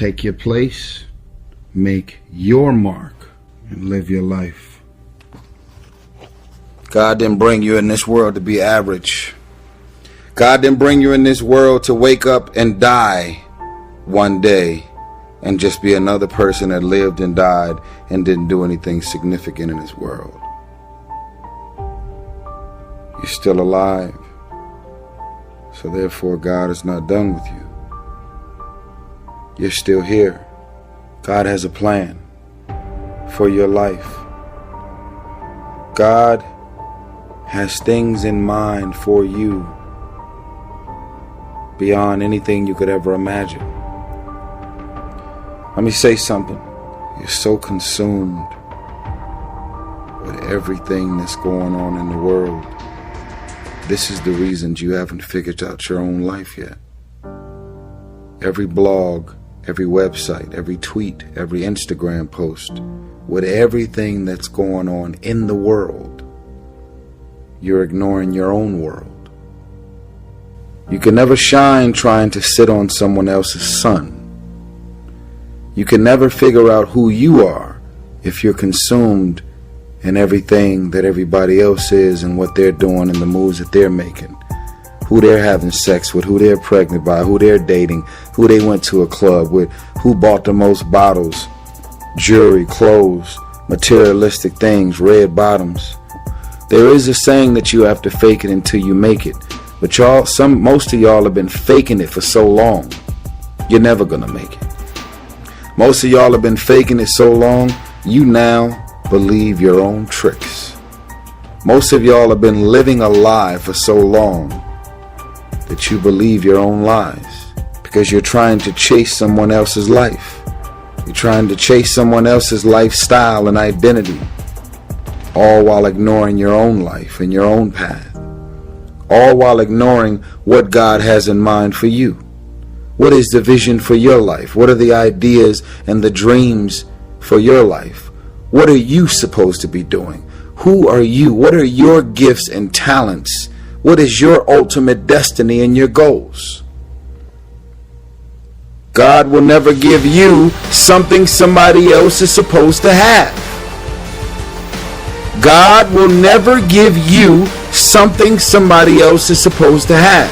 Take your place, make your mark, and live your life. God didn't bring you in this world to be average. God didn't bring you in this world to wake up and die one day and just be another person that lived and died and didn't do anything significant in this world. You're still alive. So therefore, God is not done with you. You're still here. God has a plan for your life. God has things in mind for you beyond anything you could ever imagine. Let me say something. You're so consumed with everything that's going on in the world. This is the reason you haven't figured out your own life yet. Every blog, every website, every tweet, every Instagram post, with everything that's going on in the world, you're ignoring your own world. You can never shine trying to sit on someone else's sun. You can never figure out who you are if you're consumed in everything that everybody else is and what they're doing and the moves that they're making. Who they're having sex with, who they're pregnant by, who they're dating, who they went to a club with, who bought the most bottles, jewelry, clothes, materialistic things, red bottoms. There is a saying that you have to fake it until you make it. But most of y'all have been faking it for so long, you're never gonna make it. Most of y'all have been faking it so long, you now believe your own tricks. Most of y'all have been living a lie for so long that you believe your own lies because you're trying to chase someone else's life. You're trying to chase someone else's lifestyle and identity, all while ignoring your own life and your own path. All while ignoring what God has in mind for you. What is the vision for your life? What are the ideas and the dreams for your life? What are you supposed to be doing? Who are you? What are your gifts and talents? What is your ultimate destiny and your goals? God will never give you something somebody else is supposed to have. God will never give you something somebody else is supposed to have.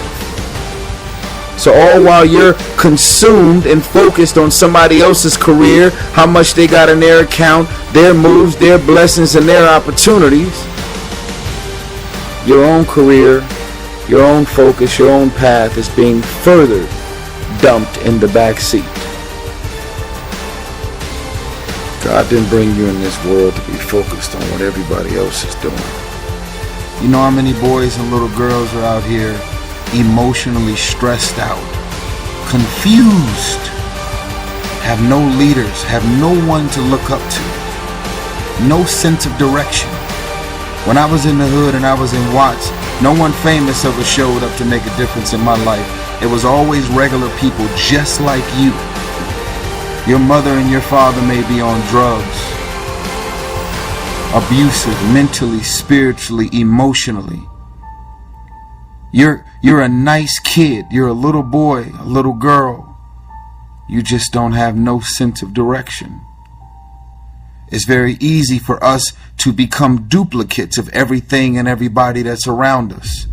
So all while you're consumed and focused on somebody else's career, how much they got in their account, their moves, their blessings, and their opportunities, your own career, your own focus, your own path is being further dumped in the back seat. God didn't bring you in this world to be focused on what everybody else is doing. You know how many boys and little girls are out here emotionally stressed out, confused, have no leaders, have no one to look up to, no sense of direction. When I was in the hood and I was in Watts, no one famous ever showed up to make a difference in my life. It was always regular people just like you. Your mother and your father may be on drugs, abusive mentally, spiritually, emotionally. You're a nice kid. You're a little boy, a little girl. You just don't have no sense of direction. It's very easy for us to become duplicates of everything and everybody that's around us.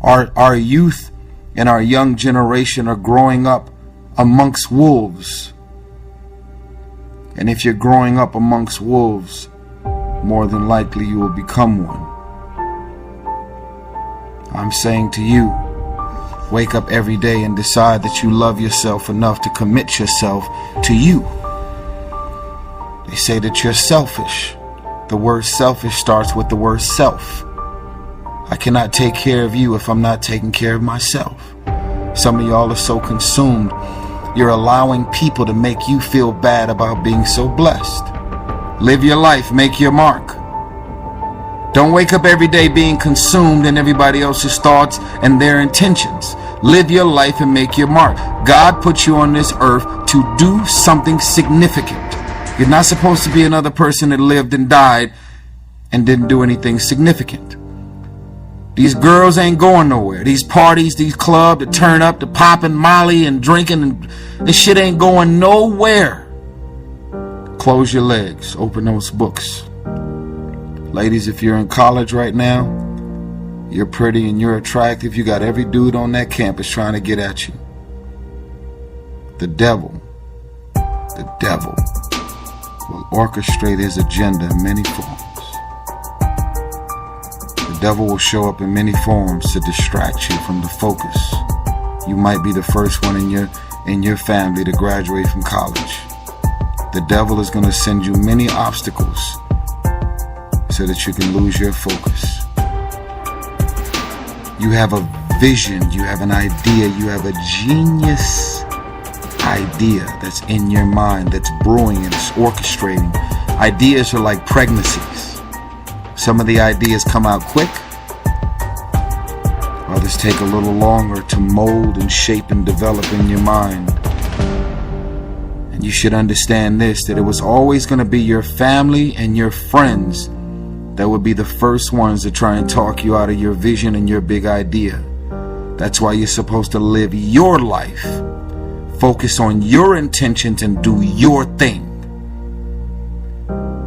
Our youth and our young generation are growing up amongst wolves. And if you're growing up amongst wolves, more than likely you will become one. I'm saying to you, wake up every day and decide that you love yourself enough to commit yourself to you. They say that you're selfish. The word selfish starts with the word self. I cannot take care of you if I'm not taking care of myself. Some of y'all are so consumed, you're allowing people to make you feel bad about being so blessed. Live your life, make your mark. Don't wake up every day being consumed in everybody else's thoughts and their intentions. Live your life and make your mark. God put you on this earth to do something significant. You're not supposed to be another person that lived and died and didn't do anything significant. These girls ain't going nowhere. These parties, these clubs, the turn up, the popping Molly and drinking, and this shit ain't going nowhere. Close your legs. Open those books. Ladies, if you're in college right now, you're pretty and you're attractive. You got every dude on that campus trying to get at you. The devil will orchestrate his agenda in many forms. The devil will show up in many forms to distract you from the focus. You might be the first one in your family to graduate from college. The devil is going to send you many obstacles so that you can lose your focus. You have a vision, you have an idea, you have a genius idea that's in your mind, that's brewing and it's orchestrating. Ideas are like pregnancies. Some of the ideas come out quick. Others take a little longer to mold and shape and develop in your mind. And you should understand this, that it was always going to be your family and your friends that would be the first ones to try and talk you out of your vision and your big idea. That's why you're supposed to live your life. Focus on your intentions and do your thing.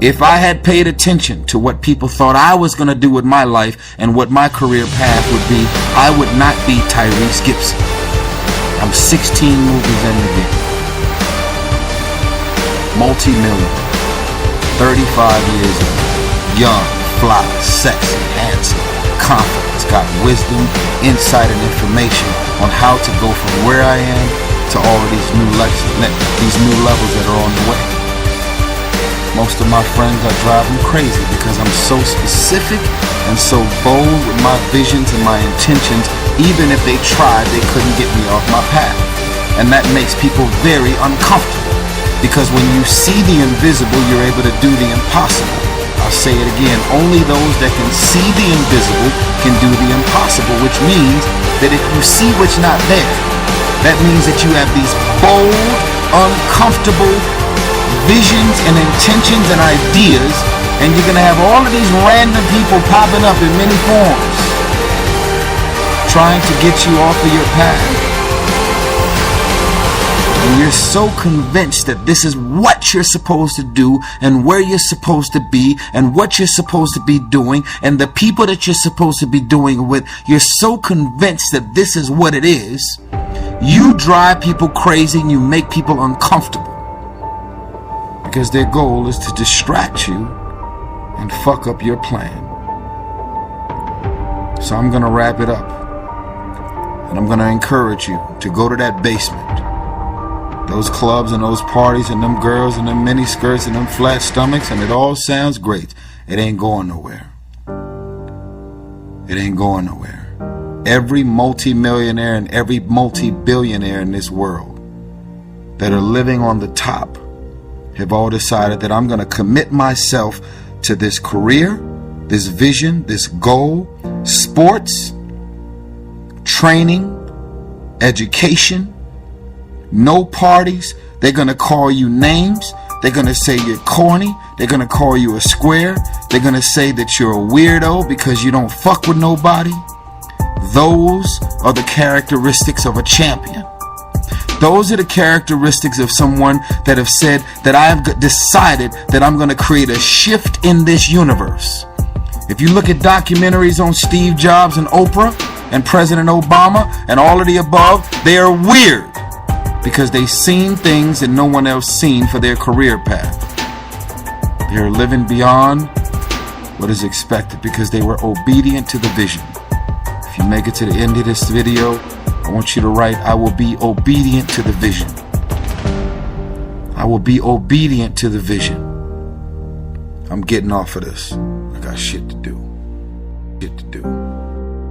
If I had paid attention to what people thought I was going to do with my life and what my career path would be, I would not be Tyrese Gibson. I'm 16 movies in the game. Multi-million. 35 years old. Young, fly, sexy, handsome, confident, got wisdom, insight, and information on how to go from where I am to all of these new levels that are on the way. Most of my friends are driving crazy because I'm so specific and so bold with my visions and my intentions. Even if they tried, they couldn't get me off my path. And that makes people very uncomfortable, because when you see the invisible, you're able to do the impossible. I'll say it again, only those that can see the invisible can do the impossible, which means that if you see what's not there, that means that you have these bold, uncomfortable visions and intentions and ideas, and you're going to have all of these random people popping up in many forms trying to get you off of your path. And you're so convinced that this is what you're supposed to do and where you're supposed to be and what you're supposed to be doing and the people that you're supposed to be doing it with. You're so convinced that this is what it is. You drive people crazy and you make people uncomfortable, because their goal is to distract you and fuck up your plan. So I'm going to wrap it up, and I'm going to encourage you to go to that basement. Those clubs and those parties and them girls and them mini skirts and them flat stomachs, and it all sounds great. It ain't going nowhere. It ain't going nowhere. Every multi-millionaire and every multi-billionaire in this world that are living on the top have all decided that I'm going to commit myself to this career, this vision, this goal, sports, training, education, no parties. They're going to call you names. They're going to say you're corny. They're going to call you a square. They're going to say that you're a weirdo because you don't fuck with nobody. Those are the characteristics of a champion. Those are the characteristics of someone that have said that I've decided that I'm going to create a shift in this universe. If you look at documentaries on Steve Jobs and Oprah and President Obama and all of the above, they are weird because they've seen things that no one else seen for their career path. They are living beyond what is expected because they were obedient to the vision. If you make it to the end of this video, I want you to write, I will be obedient to the vision. I will be obedient to the vision. I'm getting off of this. I got shit to do.